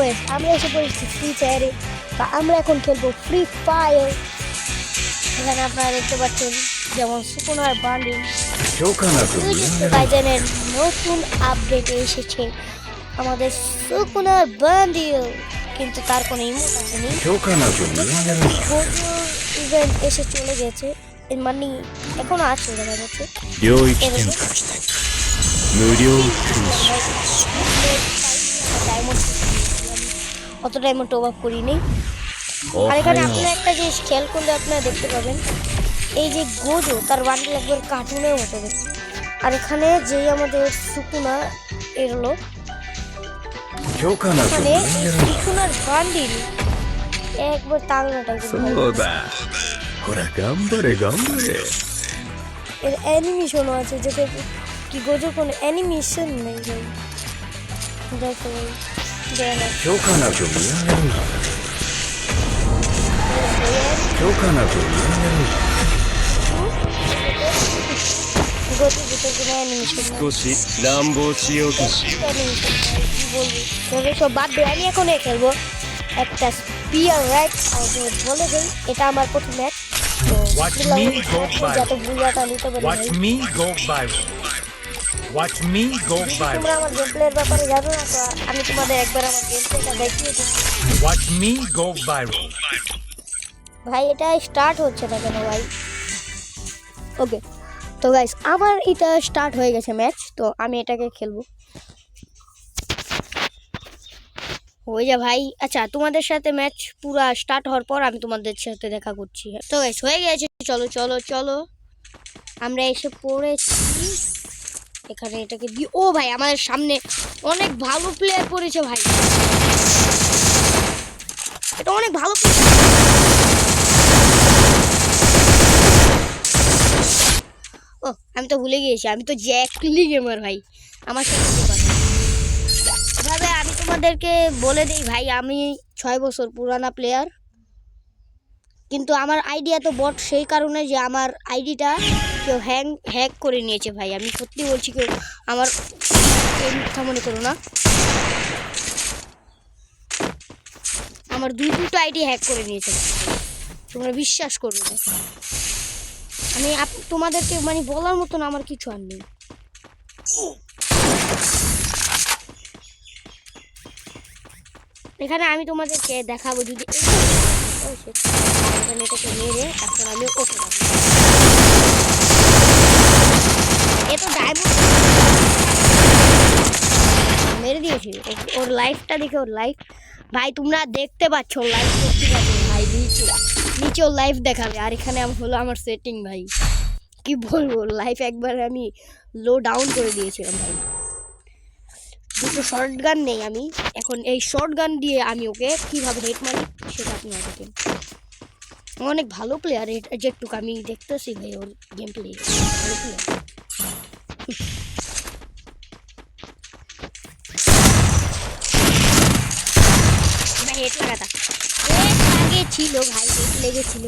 ওই আমরা এসে পড়েছি ফ্রি ফায়ারে, বা আমরা এখন খেলবো ফ্রি ফায়ার। এখানে আপনারা দেখতে পাচ্ছেন যেমন সুকুনার বান্ডিল ভাইজানের নতুন আপডেট এসেছে আমাদের সুকুনার বান্ডিল, কিন্তু তার কোনো ইমোট আসেনি। ইভেন্ট এসে চলে গেছে, এর মানে এখনো আছে দেখা যাচ্ছে। অত ডায়মন্ড টপ আপ করিনি। আর এখানে আপনারা একটা জিনিস খেয়াল করলে আপনারা দেখতে পাবেন, এই যে গোজো তার বান্ডিল একবার কার্টুনের মতো দেখছে। আর এখানে যেই আমাদের সুকুনা এলো, মানে সুকুনার বান্ডিল একবার তাগড়া টাইপের। এর অ্যানিমেশনও আছে, যেটা কি গোজো কোনো অ্যানিমেশন নেই ভাই। দেখো সব বাদ দিয়ে আমি এখন খেলবো একটা স্পিয়ার রাইট। বলে দিই এটা আমার প্রথম ম্যাচ, যাতে বুঝাটা নিতে পারি। তোমরা আমার গেম প্লের ব্যাপারে জানো না, তো আমি তোমাদের একবার আমার গেম প্লেটা দেখিয়ে দিই। ভাই এটা স্টার্ট হচ্ছে না কেন ভাই? ওকে, তো গাইস আমার এটা স্টার্ট হয়ে গেছে ম্যাচ, তো আমি এটাকে খেলবো। হয়ে যা ভাই। আচ্ছা, তোমাদের সাথে ম্যাচ পুরা স্টার্ট হওয়ার পর আমি তোমাদের সাথে দেখা করছি। তো গাইস হয়ে গেছে, চলো চলো চলো আমরা এসে পড়েছি এখানে। এটাকে দি। ও ভাই আমাদের সামনে অনেক ভালো প্লেয়ার পড়েছে ভাই, এটা অনেক ভালো। ও আমি তো ভুলে গিয়েছি, আমি তো জ্যাকলি গেমার ভাই। আমার সাথে এভাবে আমি তোমাদেরকে বলে দিই ভাই, আমি 6 বছর পুরানা প্লেয়ার, কিন্তু আমার আইডিয়া তো বট, সেই কারণে যে আমার আইডিটা কেউ হ্যাক করে নিয়েছে ভাই। আমি সত্যি বলছি, কেউ আমার মিথ্যা মনে করো না, আমার দুটো আইডি হ্যাক করে নিয়েছে, তোমরা বিশ্বাস করবে না। আমি তোমাদেরকে মানে বলার মতন আমার কিছু আর নেই। এখানে আমি তোমাদেরকে দেখাবো যদি এটাকে মেরে এখন আমি ওকে এ তো ডায়মন্ড মেরে দিয়েছি। ওর লাইফটা দেখে, ওর লাইফ ভাই তোমরা দেখতে পাচ্ছ, লাইফ করতে পারছো ভাই, নিচে ওর লাইফ দেখাবে। আর এখানে হলো আমার সেটিং ভাই, কি বলবো, লাইফ একবার আমি লো ডাউন করে দিয়েছিলাম ভাই। দুটো শর্ট গান নেই আমি এখন, এই শর্ট গান দিয়ে আমি ওকে কিভাবে হেড মারি সেটা আপনারা দেখেন। অনেক ভালো প্লেয়ার, যেটুকু আমি দেখতেছি ভাই ওর গেম প্লে ভালো প্লেয়ার। ভাই হেড লাগাতা ছিল ভাই, হেড লেগেছিল।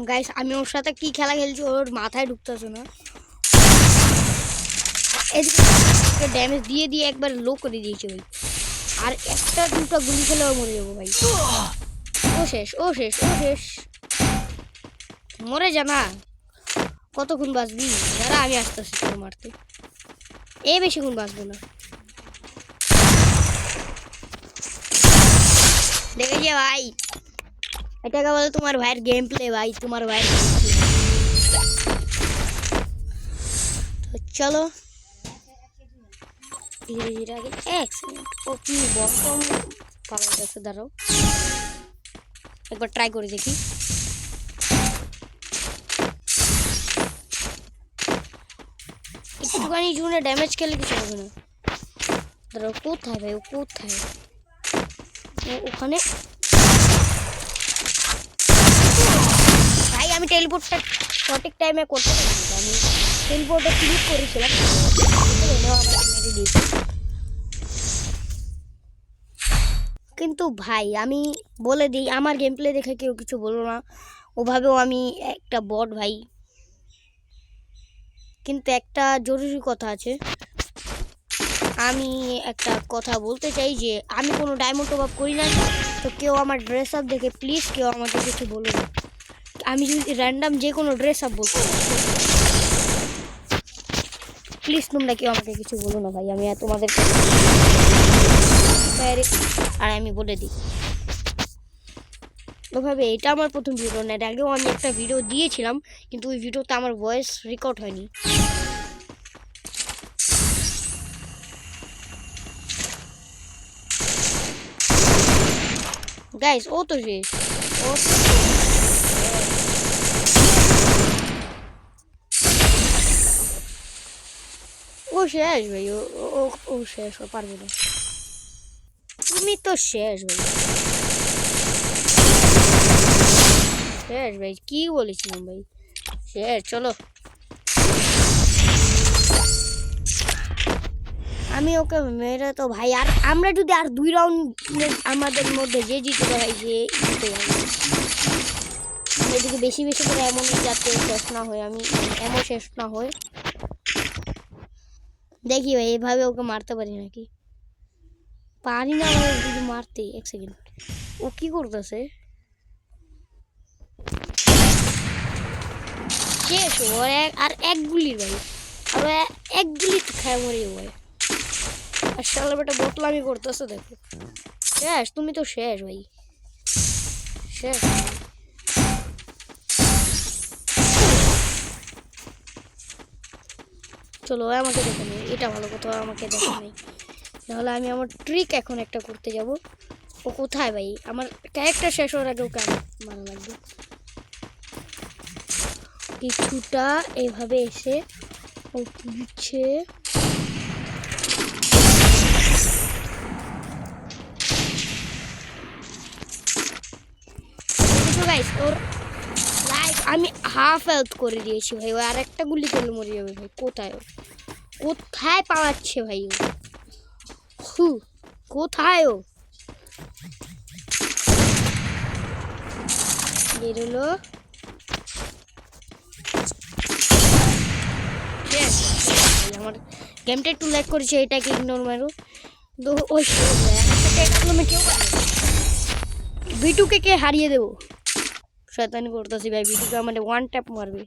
গাইস আমি ওর সাথে কি খেলা খেলছি ওর মাথায় ঢুকতেছে না। এদিকে ড্যামেজ দিয়ে দিয়ে একবার লো করে দিয়েছে ভাই, আর একটা দুটো গুলি খেলেও মরে যাবো ভাই। ও শেষ, ও শেষ, ও শেষ, মরে যা না। কতক্ষণ বাঁচবি যারা, আমি আসতেছি তোর মারতে, বেশিক্ষণ বাঁচবো না। দেখেছে ভাই, এটাকে বলে তোমার ভাইয়ের গেম প্লে ভাই, তোমার ভাইয়ের। চলো ধীরে ধীরে আগে। এক সেকেন্ড, ও কি বকম পাওয়া গেছে, দাঁড়াও একবার ট্রাই করে দেখি। একটুখানি জুনে ড্যামেজ খেলে কিছু হবে না। দাঁড়াও, কোথায় ভাই, ও কোথায়? ওখানে ভাই আমি টেলিপোর্টটা সঠিক টাইমে করতে পারিনি, আমি টেলিপোর্টে ক্লিক করেছিলাম, মেরে দিয়েছি। কিন্তু ভাই আমি বলে দিই, আমার গেম প্লে দেখে কেউ কিছু বলো না, ওভাবেও আমি একটা বট ভাই। কিন্তু একটা জরুরি কথা আছে, আমি একটা কথা বলতে চাই যে আমি কোনো ডায়মন্ড টপ আপ করি না, তো কেউ আমার ড্রেস আপ দেখে প্লিজ কেউ আমাকে কিছু বলো না। আমি যদি র্যান্ডাম যে কোনো ড্রেস আপ বলতে প্লিজ তোমরা কেউ আমাকে কিছু বলো না ভাই, আমি তোমাদের আর আমি বলে দিই ওভাবে এটা আমার প্রথম ভিডিও না, এর আগেও আমি একটা ভিডিও দিয়েছিলাম কিন্তু ওই ভিডিওতে আমার ভয়েস রেকর্ড হয়নি। গাইস ও তো শেষ, ও শেষ ভাই, ও ও ও শেষ, ও পারবে না, তুমি তো শেষ ভাই, শেষ ভাই, কি বলেছিলাম ভাই, শেষ। চলো আমি ওকে মেরে তো ভাই, আর আমরা যদি আর 2 রাউন্ড আমাদের মধ্যে যে জিতে ভাই যে জিতে যাবে, এদিকে বেশি বেশি করে এমন যাতে শেষ না হয়, আমি এমন শেষ না হয় দেখি ভাই, এভাবে ওকে মারতে পারি নাকি, পারি না ভাই যদি মারতে। 1 সেকেন্ড, ও কি করতেছে, শেষ ওর আর এক গুলির ভাই, আর এক গুলি খায় মরে ভাই, আর শালা বেটা বোতলামি করতেছে দেখো, শেষ, তুমি তো শেষ ভাই, শেষ। চলো আমাকে দেখে নেই, এটা ভালো কথা, আমাকে দেখে নেই, তাহলে আমি আমার ট্রিক এখন একটা করতে যাব। ও কোথায় ভাই, আমার ক্যারেক্টার শেষ হওয়ার আগে ওকে মারা লাগবে, কিছুটা এভাবে এসে ও দিচ্ছে, ওর লাইফ আমি হাফ হেলথ করে দিয়েছি ভাই, ও আর একটা গুলি করলে মরে যাবে ভাই, কোথায় ও, কোথায় পালাচ্ছে ভাই ও, কোথায় ও বেরোলো, আমার গেমটা একটু লাইক করেছে, এটাকে ইগনোর মারো, তো ওই কেউ বিটুকে কে হারিয়ে দেবো, শয়তানি করতেছি ভাই, বিটুকে আমাদের 1 ট্যাপ মারবে,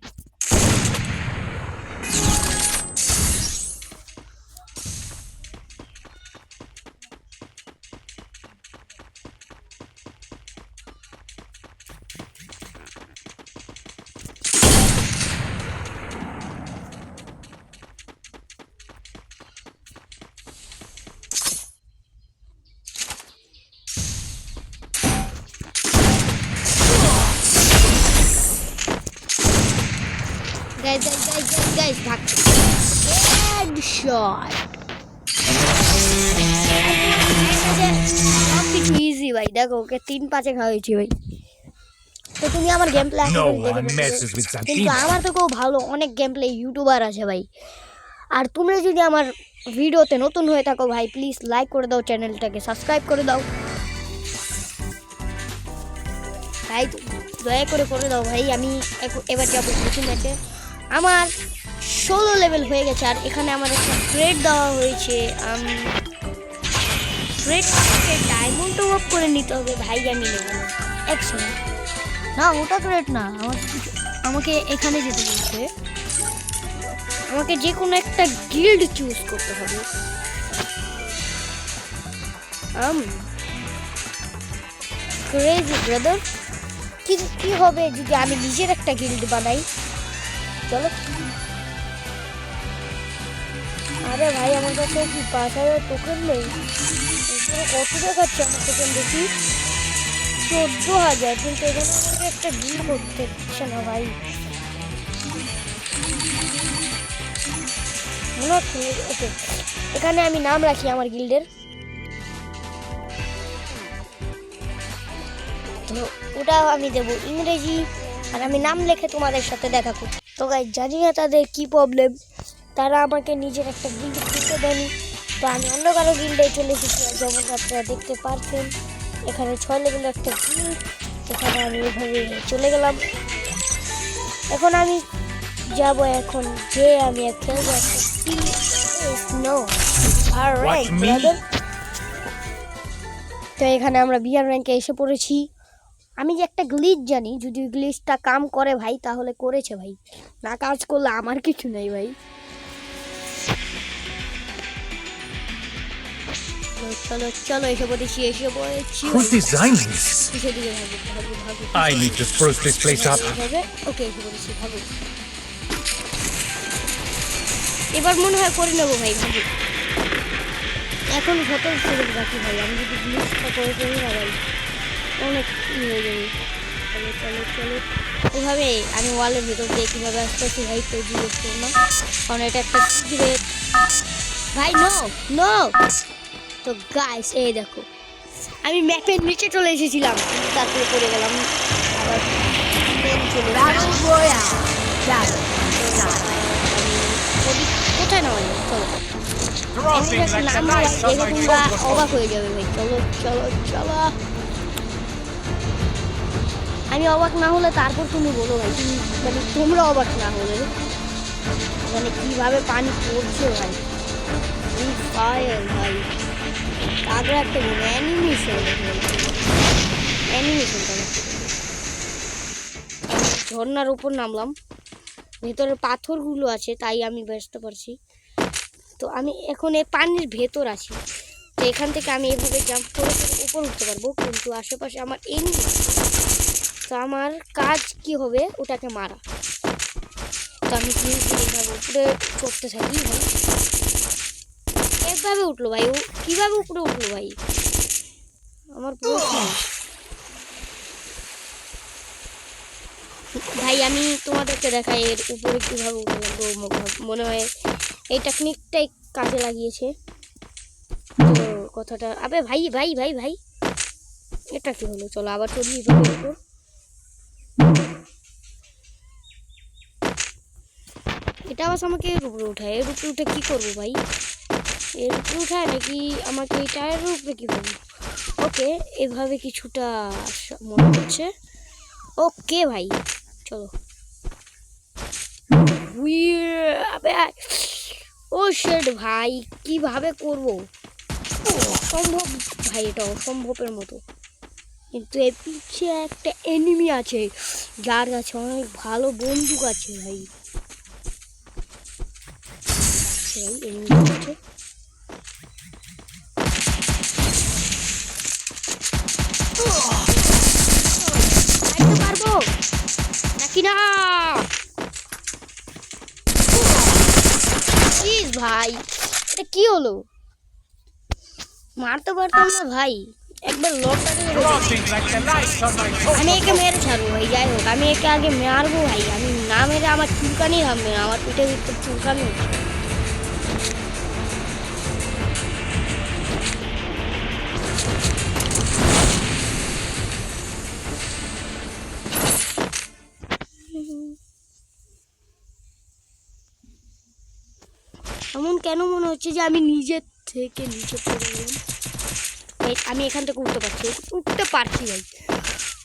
গাইস ভাগছে, হেডশট, সবকিছু ইজি ভাই, দেখো ওকে 3-5-এ খাওয়াইছি ভাই। তো তুমি আমার গেম প্লে কিন্তু আমার থেকেও ভালো অনেক গেম প্লে ইউটিউবার আছে ভাই, আর তোমরা যদি আমার ভিডিওতে নতুন হয়ে থাকো ভাই প্লিজ লাইক করে দাও, চ্যানেলটাকে সাবস্ক্রাইব করে দাও ভাই, দয়া করে দাও ভাই। আমি এবার যাবো প্রথম ম্যাচে, আমার 16 লেভেল হয়ে গেছে, আর এখানে আমার একটা ট্রেড দেওয়া হয়েছে, ট্রেডটাকে ডায়মন্ড টপ আপ করে নিতে হবে ভাই, আমি নেব না, 1 সেকেন্ড, না ওটা ট্রেড না, আমাকে এখানে যেতে বলছে, আমাকে যে কোনো একটা গিল্ড চুজ করতে হবে, ক্রেজি ব্রাদার, কি হবে যদি আমি নিজের একটা গিল্ড বানাই, চলো। আরে ভাই আমার কাছে কি 5000 টোকেন নেই, কত দেখাচ্ছে আমার টোকেন দেখি, 14,000, কিন্তু এখানে আমাকে একটা গিল্ড করতে দিচ্ছে না ভাই, ওকে এখানে আমি নাম রাখি আমার গিল্ডের, তো ওটাও আমি দেবো ইংরেজি, আর আমি নাম লিখে তোমাদের সাথে দেখা করব। তো গাইস জানি না তাদের কি প্রবলেম, তারা আমাকে নিজের একটা গিল্ড খুঁজতে দেয়নি, তো আমি অন্য কারো গিল্ডে চলে এসেছি, যেমন আপনারা দেখতে পাচ্ছেন। এখানে 6 লেভেলের একটা গিল্ড, এখানে আমি এভাবে চলে গেলাম। এখন আমি যাব, এখন যে আমি খেলবো একটা স্নো আর র্যাঙ্ক ব্রাদার। তো এখানে আমরা বিআর র্যাঙ্কে এসে পড়েছি। আমি যে একটা গ্লিচ জানি, যদি গ্লিচটা কাম করে ভাই তাহলে করেছে ভাই, না কাজ করলে আমার কিছু নেই ভাই। চলো চলো এসে পড়েছি Who designed this? কিসের দিকে ভাগো ভাগো। I need to spruce this place up. ওকে এসে পড়েছি, ভাগো। এবার মনে হয় করে নেবো ভাই, ভাগো। এখন 17 সেকেন্ড বাকি ভাই, আমি যদি গ্লিচটা করে করি না ভাই অনেক হয়ে যাবে। চলো চলো চলো এভাবে আমি ওয়ালের ভিতর দিয়ে কীভাবে আসতেছি ভাই তো জিজ্ঞেস করো না, কারণ এটা একটা সিক্রেট ভাই। No no. তো গাইস এই দেখো আমি ম্যাপের নিচে চলে এসেছিলাম, তারপরে পড়ে গেলাম আবার চলে কোথায় নামাই চলো। নাম তোমরা অবাক হয়ে যাবে ভাই। চলো চলো চলো, আমি অবাক না হলে তারপর তুমি বলো ভাই, তুমি মানে তোমরা অবাক না হলে মানে কীভাবে পানি পড়ছে ভাই। ফায়ার ভাই তারপরে একটা অ্যানিমেশন ঝর্নার উপর নামলাম, ভেতরে পাথরগুলো আছে তাই আমি বুঝতে পারছি। তো আমি এখন এই পানির ভেতর আছি, তো এখান থেকে আমি এভাবে জাম্প করে উপর উঠতে পারবো, কিন্তু আশেপাশে আমার এনিমি আছে। তো আমার কাজ কি হবে ওটাকে মারা। তো আমি এইভাবে উপরে চড়তে থাকি ভাই। একভাবে উঠলো ভাই, ও কীভাবে উপরে উঠলো ভাই আমার প্রশ্ন ভাই। আমি তোমাদেরকে দেখাই এর উপরে কীভাবে উঠলো, মনে হয় এই টেকনিকটাই কাজে লাগিয়েছে। তো কথাটা আবে ভাই ভাই ভাই ভাই এটা কি হলো, চলো আবার চলি এইভাবে উপর। এটা আবার আমাকে এর উপরে উঠায়, এর উপরে উঠে কী করবো ভাই? এর উপরে উঠায় নাকি আমাকে এই টায়ারের উপরে কী করবো? ওকে এভাবে কিছুটা মনে হচ্ছে। ওকে ভাই চলো। ও শেড ভাই কিভাবে করব, অসম্ভব ভাই, এটা অসম্ভবের মতো। কিন্তু এর পিছে একটা এনিমি আছে যার কাছে অনেক ভালো বন্দুক আছে ভাই। এনিমি আছে পারবো নাকি না ভাই? এটা কি হলো, মারতে পারতাম না ভাই, একবার আমি একে মেরে ছাড়বো ভাই। যাই হোক আমি একে আগে মারবো ভাই, আমি না মেরে আমার চুলকানি থামবে না, আমার পিঠে ভিতরে চুলকানি হচ্ছে। এমন কেন মনে হচ্ছে যে আমি নিজের থেকে নিচে পড়ে গেলাম। আমি এখান থেকে উঠতে পারছি ভাই,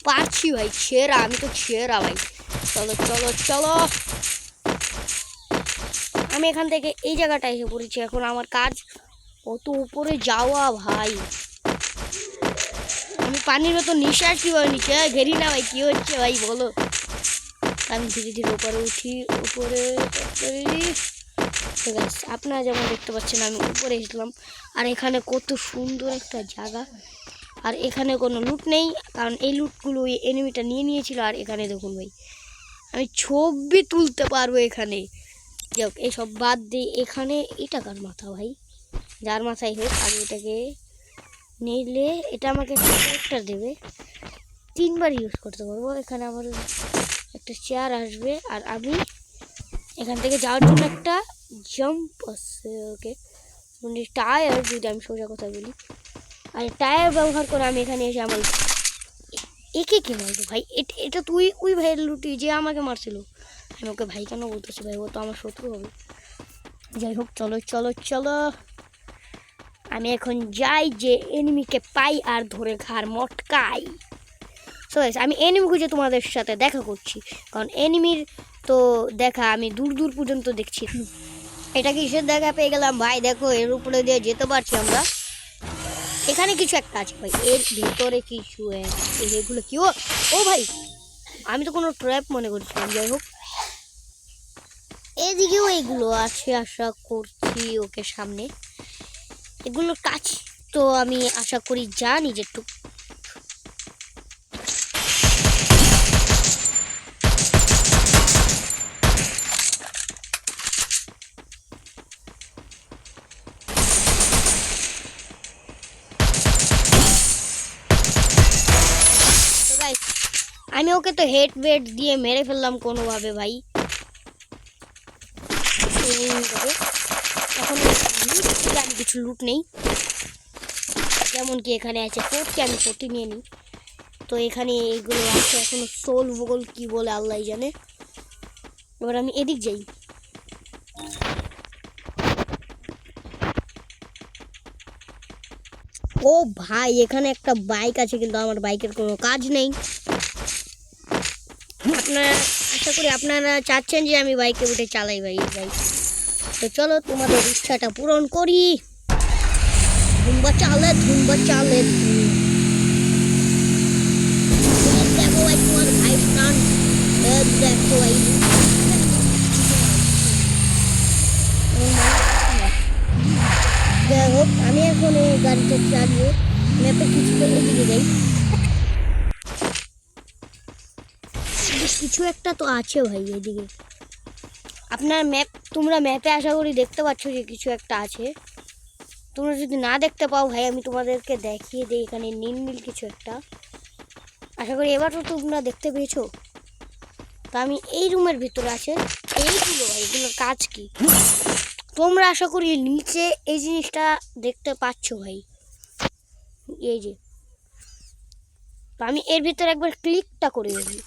পারছি ভাই, ছেঁড়া আমি তো ছেঁড়া ভাই। চলো চলো চলো আমি এখান থেকে এই জায়গাটা এসে পড়েছি। এখন আমার কাজ কত উপরে যাওয়া ভাই। আমি পানির মতো নিঃশ্বাস কীভাবে নিচে ঘেরি না ভাই, কী হচ্ছে ভাই বলো। আমি ধীরে ধীরে উপরে উঠি, উপরে ঠিক আছে। আপনারা যেমন দেখতে পাচ্ছেন আমি উপরে এসলাম, আর এখানে কত সুন্দর একটা জায়গা। আর এখানে কোনো লুট নেই, কারণ এই লুটগুলো ওই এনিমিটা নিয়ে নিয়েছিল। আর এখানে দেখুন ভাই আমি ছবি তুলতে পারবো এখানে। যাক এইসব বাদ দিয়ে এখানে এটা কার মাথা ভাই, যার মাথায় হোক আগে এটাকে নিলে এটা আমাকে একটা ক্যারেক্টার দেবে, 3বার ইউজ করতে পারবো। এখানে আমার একটা চেয়ার আসবে, আর আমি এখান থেকে যাওয়ার জন্য একটা জাম্প আছে। ওকে টায়ার, যদি আমি সোজা কথা বলি, আর টায়ার ব্যবহার করে আমি এখানে এসে আমার একে কে মারবো ভাই? এটা তুই ওই ভাইয়ের লুটি যে আমাকে মারছিল। আমি ওকে ভাই কেন বলতেছি ভাই, ও তো আমার শত্রু হবে। যাই হোক চলো চলো চলো আমি এখন যাই যে এনিমিকে পাই আর ধরে ঘাড় মটকাই। সো আমি এনিমি খুঁজে তোমাদের সাথে দেখা করছি, কারণ এনিমির তো দেখা আমি দূর দূর পর্যন্ত দেখছি। এটা কিসের দেখা পেয়ে গেলাম ভাই, দেখো এর উপরে দিয়ে যেতে পারছি আমরা। এখানে কিছু একটা আছে ভাই, এর ভেতরে কিছু এগুলো কি? ও ভাই, আমি তো কোনো ট্র্যাপ মনে করছিলাম। যাই হোক, এদিকেও এগুলো আছে আশা করছি। ওকে, সামনে এগুলোর কাজ তো আমি আশা করি জানি যে একটু। আমি ওকে তো হেড বেড দিয়ে মেরে ফেললাম কোনোভাবে ভাই। এখন আমি কিছু লুট নেই, যেমন কি এখানে আছে ফোর্টকে আমি 40 নিয়ে নিই। তো এখানে এগুলো আছে এখনো, সোল ভোগল কি বলে আল্লাহ জানে। এবার আমি এদিক যাই। ও ভাই, এখানে একটা বাইক আছে, কিন্তু আমার বাইকের কোনো কাজ নেই। আপনারা আশা করি আপনারা চাচ্ছেন যে আমি বাইকে উঠে চালাই ভাই বাইক। তো চলো তোমাদের ইচ্ছাটা পূরণ করি। ধুম্বা চালে দেখো ভাই তোমার ভাই প্রাণ, দেখো ভাই। যাই হোক, আমি এখন এই গাড়িটা চালিয়ে ম্যাপে কিছুটা এদিকে যাই। কিছু একটা তো আছে ভাই এদিকে। আপনার তোমরা ম্যাপে আশা করি দেখতে পাচ্ছ যে কিছু একটা আছে। তোমরা যদি না দেখতে পাও ভাই, আমি তোমাদেরকে দেখিয়ে দিই। এখানে নীল কিছু একটা, আশা করি এবার তো তোমরা দেখতে পেয়েছো। তো আমি এই রুমের ভিতরে আছে এইগুলো ভাই, এগুলোর কাজ কি তোমরা আশা করি নিচে এই জিনিসটা দেখতে পাচ্ছ ভাই, এই যে। তো আমি এর ভিতরে একবার ক্লিকটা করে দিই।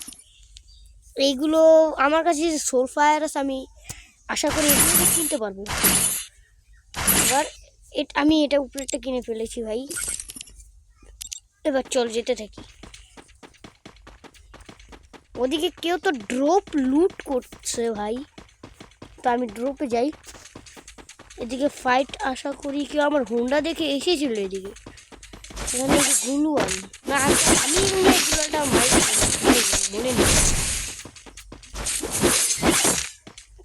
এইগুলো আমার কাছে যে সোল ফায়ার আছে, আমি আশা করি এগুলো কিনতে পারবো। এবার আমি এটা উপরেটা কিনে ফেলেছি ভাই। এবার চল যেতে থাকি। ওদিকে কেউ তো ড্রপ লুট করছে ভাই, তো আমি ড্রপে যাই। এদিকে ফাইট আশা করি কেউ আমার হোন্ডা দেখে এসেছিল এদিকে। এখানে গুলু আমি না, আমি গুলোটা মনে নেই।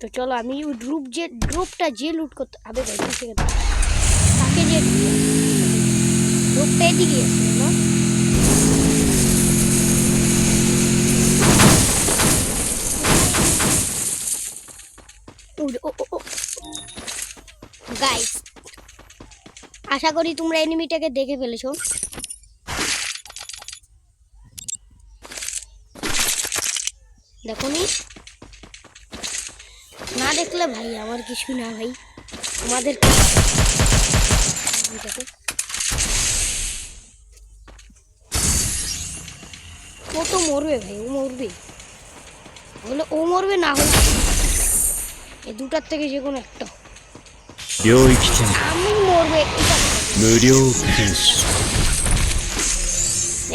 তো চলো আমি ওই ড্রপটা যে লুট করতে হবে ভাই, তাকে যে ড্রপটা এদিকে এসেছিল না। গাইস, আশা করি তোমরা এনিমিটাকে দেখে ফেলেছো। দেখো নি, না দেখলে ভাই আমার কিছু না ভাই, তোমাদের ও তো মরবে ভাই, ও মরবে হলে ও মরবে, না হলে এই দুটার থেকে যে কোনো একটা। আমি মরবে,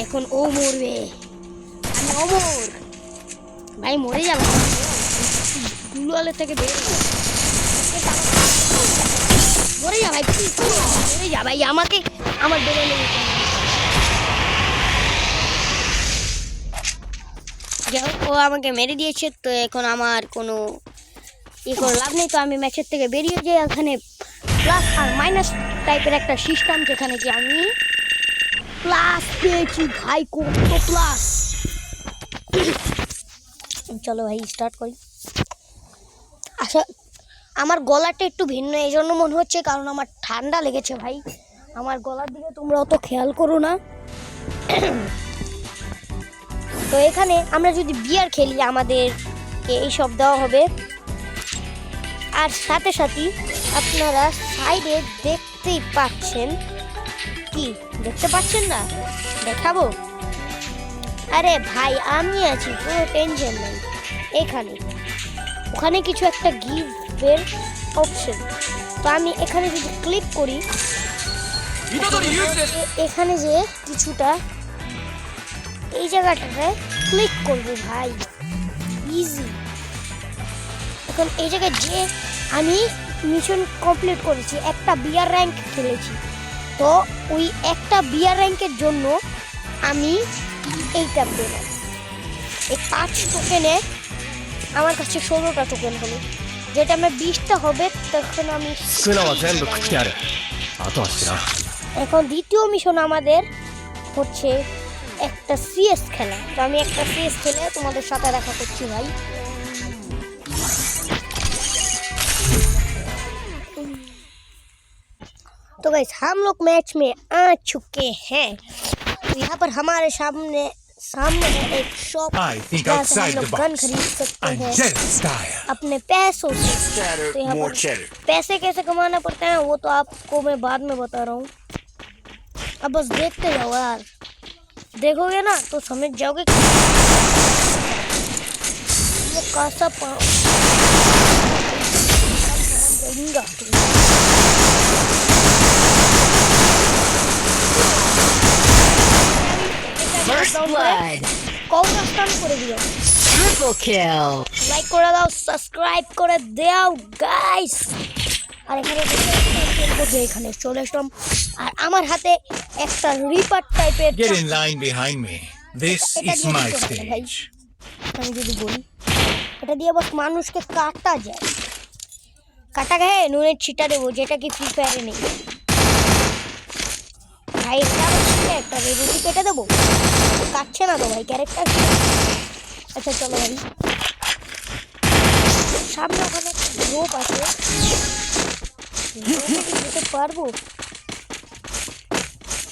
এখন ও মরবে, আমি অমর ভাই, মরে যাবে গুলোয়ালের থেকে বের মরে যা ভাই, মরে যা ভাই, আমাকে আমার বেরো নেই। যাই হোক, ও আমাকে মেরে দিয়েছে, তো এখন আমার কোনো করে লাভ নেই। তো আমি ম্যাচের থেকে বেরিয়ে যাই। এখানে প্লাস আর মাইনাস টাইপের একটা সিস্টেম, যেখানে যে আমি প্লাস পেয়েছি ভাই, কত প্লাস। চলো ভাই স্টার্ট করি। আচ্ছা, আমার গলাটা একটু ভিন্ন এই জন্য মনে হচ্ছে, কারণ আমার ঠান্ডা লেগেছে ভাই। আমার গলার দিকে তোমরা অত খেয়াল করো না। তো এখানে আমরা যদি বিয়ার খেলি আমাদেরকে এইসব দেওয়া হবে। আর সাথে সাথে আপনারা সাইডে দেখতেই পাচ্ছেন, কি দেখতে পাচ্ছেন না? দেখাবো? আরে ভাই আমি আছি, কোনো টেনশন নেই। এখানে ওখানে কিছু একটা গিফটের অপশন, তো আমি এখানে যদি ক্লিক করি এখানে যে কিছুটা এই জায়গাটাতে ক্লিক করবো ভাই, ইজি। এখন এই জায়গায় যে আমি মিশন কমপ্লিট করেছি, একটা বিয়ার র্যাঙ্ক খেলেছি, তো ওই একটা বিয়ার র্যাঙ্কের জন্য আমি এইটা পেলাম। এই 5 টোকেনে আমার কাছে 16টা টোকেন হলো, যেটা আমার 20টা হবে তখন আমি। 素直は全部食ってやる。あとは知らん。 এখন দ্বিতীয় মিশন আমাদের হচ্ছে একটা সিএস খেলা, তো আমি একটা সিএস খেলে তোমাদের সাথে দেখা করছি ভাই। तो गाइस हम लोग मैच में आ चुके हैं, तो यहाँ पर हमारे सामने है एक शॉप I think जहाँ से हम outside लोग the गन box. खरीद सकते I'm हैं Jet style. अपने पैसों से। तो यहाँ more पर cheddar. पैसे कैसे कमाना पड़ता है वो तो आपको मैं बाद में बता रहा हूँ, अब बस देखते जाओ यार, देखोगे ना तो समझ जाओगे कि वो कैसा जाएगा। First blood. কৌটা স্টান করে দিও, Triple kill. লাইক করে দাও, সাবস্ক্রাইব করে দাও গাইস। আর এখানে এখানে চলে আসলাম, আর আমার হাতে একটা রিপার টাইপের Get in line behind me. This এটা is দিয়ে my দিতে হবে ভাই। stage. আমি যদি বলি এটা দিয়ে বস মানুষকে কাটা যায়, কাটা গায়ে নুনের ছিটা দেবো, যেটা কি ফ্রি ফায়ারে নেই ভাই। এটা আবার ছিটা একটা রুটি কেটে দেবো, কাটছে না তো ভাই ক্যারেক্টার। আচ্ছা চলো ভাই, সামনে ওখানে একটা গ্রুপ আছে, গ্রুপে কি যেতে পারবো?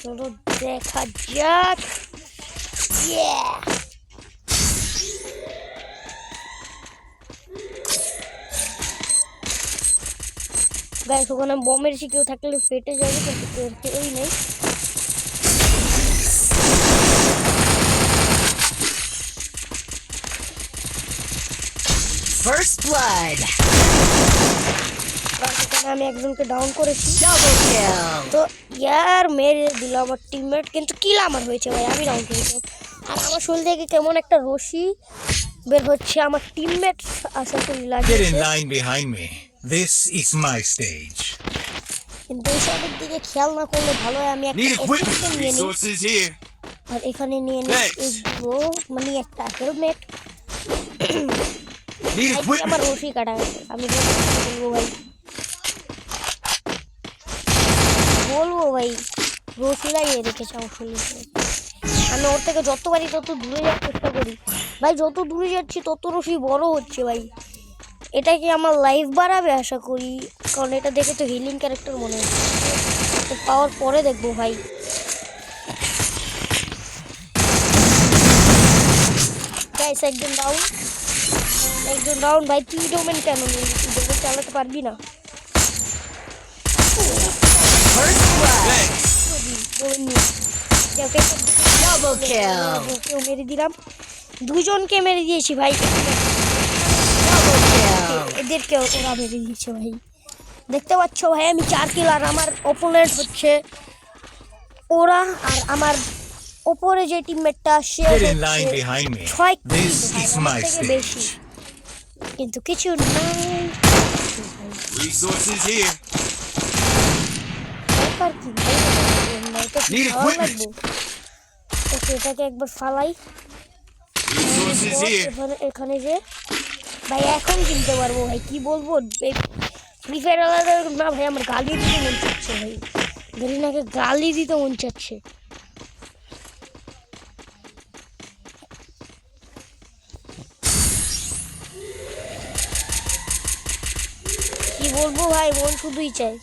চলো দেখা যাক। Yeah! গাইস ওখানে বোমের কেউ থাকলে ফেটে যাবে, কিন্তু কেউই নেই। First blood. এখানে আমি একজনকে ডাউন করেছি, Double kill. তো ইয়ার মেরে দিল আমার টিমমেট, কিন্তু কিল আমার হয়েছে ভাই, আমি ডাউন করেছি। আর আমার শরীর থেকে কেমন একটা রশি বের হচ্ছে, আমার টিমমেট আশা করি Get লাগিয়েছে, in line behind me. This is my stage. কিন্তু এইসবের দিকে খেয়াল না করলে ভালো হয়। আমি একটা Need equipment. assistant নিয়ে নিই, Resources here. আর এখানে নিয়ে নিই Thanks. এগুলো, মানে একটা হেলমেট। Need আমার equipment. রশি কাটা গেছে, আমি বলবো ভাই রশি লাগিয়ে রেখেছে আমার শরীরে। আমি ওর থেকে যত পারি তত দূরে যাওয়ার চেষ্টা করি ভাই, যত দূরে যাচ্ছি তত রশি বড় হচ্ছে ভাই। এটা কি আমার লাইফ বাড়াবে আশা করি, কারণ এটা দেখে তো হিলিং ক্যারেক্টার মনে হচ্ছে, তো পাওয়ার পরে দেখবো ভাই। গাইস একজন ডাউন ভাই। তুই ডোমেন কেন নিলি? তুই ডোমেন চালাতে পারবি না? First blood. Thanks. ডোমেন নিয়ে Double kill. কেউ মেরে দিলাম, দুজনকে মেরে দিয়েছি ভাই, Double kill. এদেরকেও ওরা মেরে দিয়েছে ভাই। দেখতে পাচ্ছ ভাই আমি 4 কিল, আর আমার অপোনেন্ট হচ্ছে ওরা, আর আমার ওপরে যে টিমমেটটা সে Get in line behind me. 6 kill This is my থেকে বেশি, stage. কিন্তু কিছু নাই। Resources here. ব্যাপার কি ভাই, এটা কি Need ভালো equipment. লাগবে? ওকে এটাকে একবার ফালাই। Resources here. এখানে যে ভাই এখন কিনতে পারবো ভাই, কি বলবো ফ্রি ফায়ার না ভাই, আমার গালি দিতে মন চাচ্ছে ভাই, গরিনাকে গালি দিতে মন চাচ্ছে। কি বলবো ভাই, মন শুধুই চাই।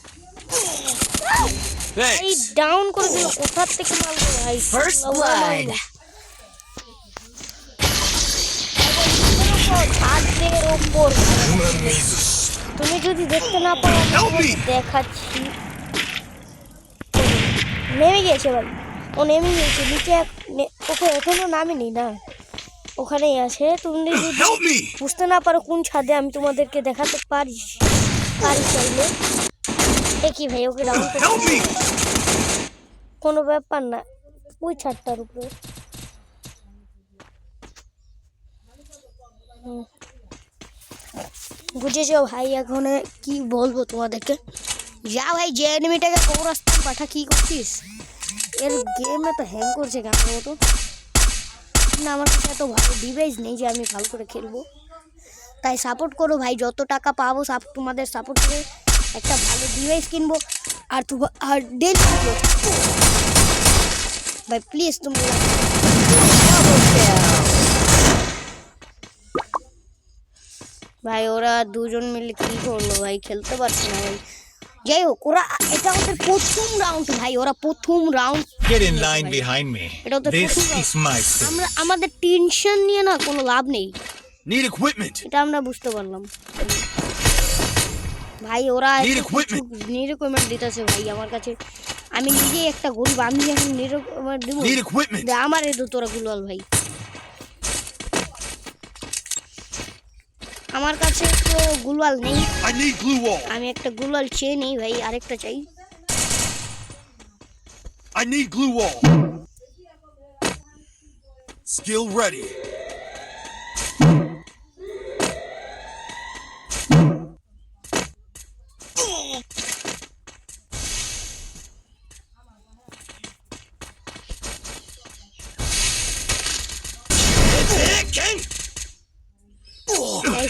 এই Thanks. ডাউন করে দিল, কোথার থেকে মারবো ভাই? First blood. ছাদের ওপর তুমি যদি দেখতে না পারো আমি তোমাকে দেখাচ্ছি। নেমে গিয়েছে ভাই, ও নেমে গিয়েছে নিচে, ওকে এখনো নামেনি না, ওখানেই আছে। তুমি যদি Help me. বুঝতে না পারো কোন ছাদে, আমি তোমাদেরকে দেখাতে পারি চাইলে। কি ভাই ওকে ডাউন Help me. কোনো ব্যাপার না, ওই ছাদটার উপরে। বুঝেছো ভাই, এখন কি বলবো তোমাদেরকে। যা ভাই, যে এনিমিটাকে কবরস্থান পাঠা, কি করছিস? এর গেমে তো হ্যাং করছে কেন মতো না? আমার কাছে এত ভালো ডিভাইস নেই যে আমি ভালো করে খেলবো। তাই সাপোর্ট করো ভাই, যত টাকা পাবো তোমাদের সাপোর্ট করে একটা ভালো ডিভাইস কিনবো। আর ডেলি ভাই প্লিজ তুমি Double kill. ভাই, ওরা দুজন মিলে কি করলো ভাই? খেলতে পারছে না ভাই। যাই হোক, ওরা এটা ওদের প্রথম রাউন্ড ভাই, ওরা প্রথম round. Get in line behind me. এটা ওদের This প্রথম is my stage. আমাদের টেনশন নিয়ে না কোনো লাভ নেই, Need equipment. এটা আমরা বুঝতে পারলাম ভাই। ওরা Need equipment. নিরকমেন্ট দিতেছে ভাই আমার কাছে। আমি নিজেই একটা গরিব, আমি এখন নিরকমেন্ট দিব? Need equipment. আমার এ তোরা গুলাল ভাই, আমার কাছে তো গুলাল নেই। I need glue wall. আমি একটা গুলাল চেয়ে নেই ভাই, আরেকটা চাই। I need glue wall. Skill ready.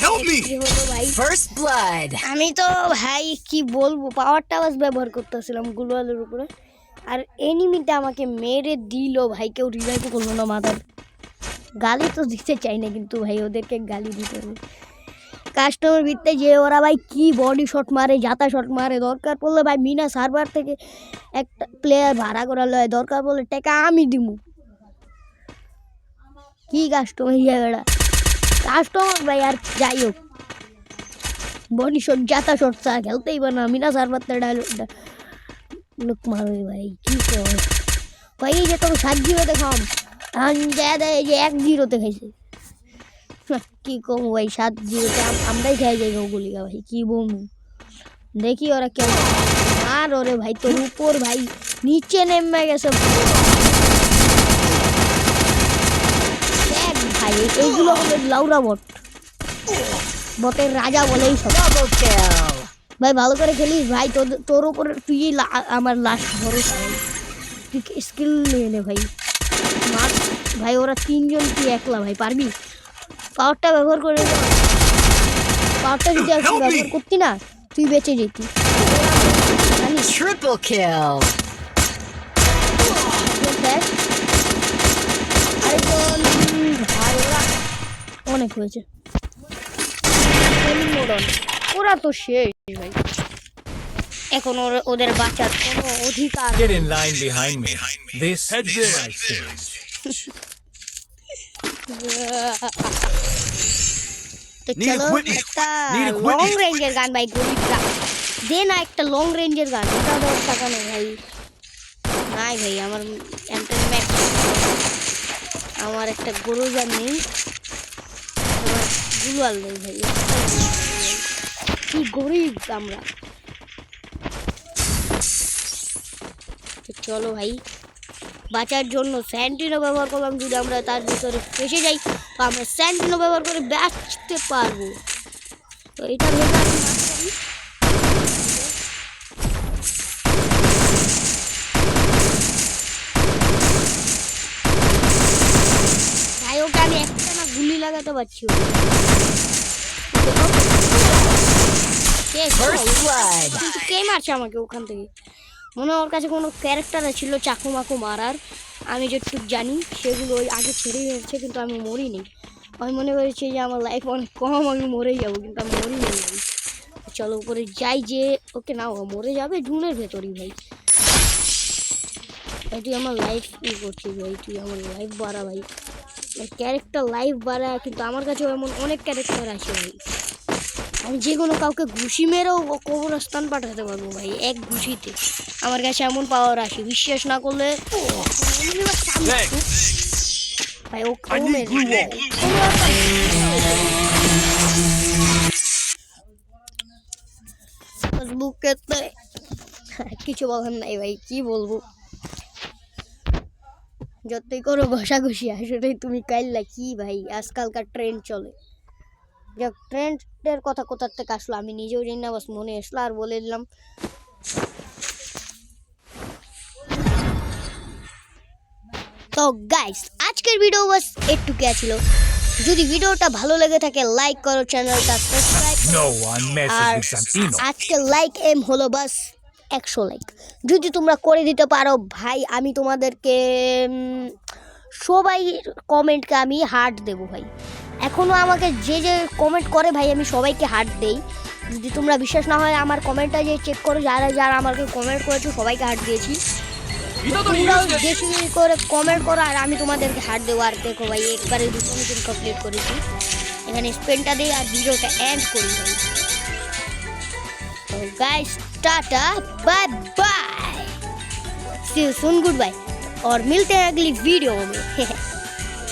Help me. কি হলো ভাই? First blood. আমি তো ভাই কি বলবো, পাওয়ার টাওয়ার ব্যবহার করতেছিলাম গুলালের উপরে, আর এনিমিটা আমাকে মেরে দিল ভাই। কেউ রিভাইভ করলো না। মাথার গালি তো দিতে চাই না, কিন্তু ভাই ওদেরকে গালি দিতে হবে। কাস্টমার ভিত্তে যে ওরা ভাই কি বডি শট মারে, জাতা শট মারে। দরকার পড়লে ভাই মিনা সার্ভার থেকে একটা প্লেয়ার ভাড়া করা লয়, দরকার পড়লে টাকা আমি দিমু। কি কাস্টমার জায়গাটা কাস্টমার ভাই। আর যাই হোক, বডি শট জাতা শট ছাড়া খেলতেই পারে না। মিনা সার্ভার থেকে ডায়লগটা লোক মারবে ভাই, কি কর ভাই? এই যে তোর 7-0 খাম, দেয় যে 1-0 খাইছে। কি কম ভাই, 7-0 আমরাই খাই যাই গুলিকা ভাই। কি বলবো, দেখি ওরা কেমন। আর ওরে ভাই, তোর উপর ভাই নিচে নেমে গেছে দেখ ভাই। এইগুলো হলো লাউরা বট, বটের রাজা বলেই সব। Double kill. ভাই ভালো করে খেলিস ভাই, তোর উপর তুই আমার লাস্ট ভরসা ভাই। তুই স্কিল নিয়ে নে ভাই, মার ভাই। ওরা 3 জন, তুই একলা ভাই, পারবি? পাওয়ারটা ব্যবহার করে নে। পাওয়ারটা যদি এখন ব্যবহার করতি না, তুই বেঁচে যেতি জানিস। Triple kill. আরেকজন ভাই, ওরা অনেক হয়েছে। ওরা তো শেষ ভাই, এখন ওদের বাঁচার কোনো অধিকার। Get in line behind me. This Head is there. my stage. তো Need চলো equipment. একটা Need equipment. লং রেঞ্জের গান ভাই, গরিবরা দে না একটা লং রেঞ্জের গান। এটা দেওয়ার টাকা নেই ভাই, নাই ভাই। আমার এন্টারটেনমেন্ট, আমার একটা গরুজা নেই, আমার গুলাল নেই ভাই। কি গরিব আমরা। তো চলো ভাই, বাঁচার জন্য স্যান্টিনো ব্যবহার করলাম। যদি আমরা তার ভিতরে ফেসে যাই, তো আমরা স্যান্টিনো ব্যবহার করে বাঁচতে পারবো। তো এটা ভেবে আমি বাঁচতে ভাই। ওকে আমি একটা না গুলি লাগাতে পারছি। First blood. কিন্তু কে মারছে আমাকে ওখান থেকে? মনে হয় ওর কাছে কোনো ক্যারেক্টার ছিল চাকু মাকু মারার, আমি যেটুকু জানি সেগুলো ওই আগে ছেড়ে গেছে, কিন্তু আমি মরিনি। আমি মনে করেছি যে আমার লাইফ অনেক কম, আমি মরেই যাবো, কিন্তু আমি মরিনি ভাই। চলো উপরে যাই, যে ওকে না ও মরে যাবে জুনের ভেতরই ভাই। তুই আমার লাইফ ই করছিস ভাই, তুই আমার লাইফ বাড়া ভাই। ক্যারেক্টার লাইফ বাড়া, কিন্তু আমার কাছেও এমন অনেক ক্যারেক্টার আছে ভাই। আমি যে কোনো কাউকে ঘুষি মেরেও কবরস্থান পাঠাতে পারবো ভাই, এক ঘুষিতে। আমার কাছে এমন পাওয়ার আসে, বিশ্বাস না করলে ভাই। ও I need glue wall. ফেসবুকে কিছু বলার নাই ভাই, কি বলবো। যতই করো ঘষাঘষি আসলে তুমি কাইল্লা কি ভাই আজকালকার ট্রেন্ড চলে যাক ট্রেন্ডের কথা কোথার থেকে আসলো আমি নিজেও জানি না বাস মনে আসলো আর বলে দিলাম তো গাইস আজকের ভিডিও বাস একটুকু ছিল যদি ভিডিওটা ভালো লেগে থাকে লাইক করো চ্যানেলটা সাবস্ক্রাইব No one messes আর with Santino. আজকে লাইক এম হলো বাস 100 লাইক যদি তোমরা করে দিতে পারো ভাই আমি তোমাদেরকে সবাই কমেন্টকে আমি হার্ট দেবো ভাই এখনও আমাকে যে যে কমেন্ট করে ভাই আমি সবাইকে হার্ট দেই যদি তোমরা বিশ্বাস না হয় আমার কমেন্টটা যে চেক করো যারা যারা আমাকে কমেন্ট করেছো সবাইকে হার্ট দিয়েছি তোমরাও বেশি করে কমেন্ট করো আর আমি তোমাদেরকে হার্ট দেবো আর দেখো ভাই একবারে 200 মিনিট কমপ্লিট করেছি এখানে স্পেনটা দিই আর ভিডিওটা এন্ড করি ভাই तो guys tata bye bye see you soon goodbye और मिलते हैं अगली वीडियो में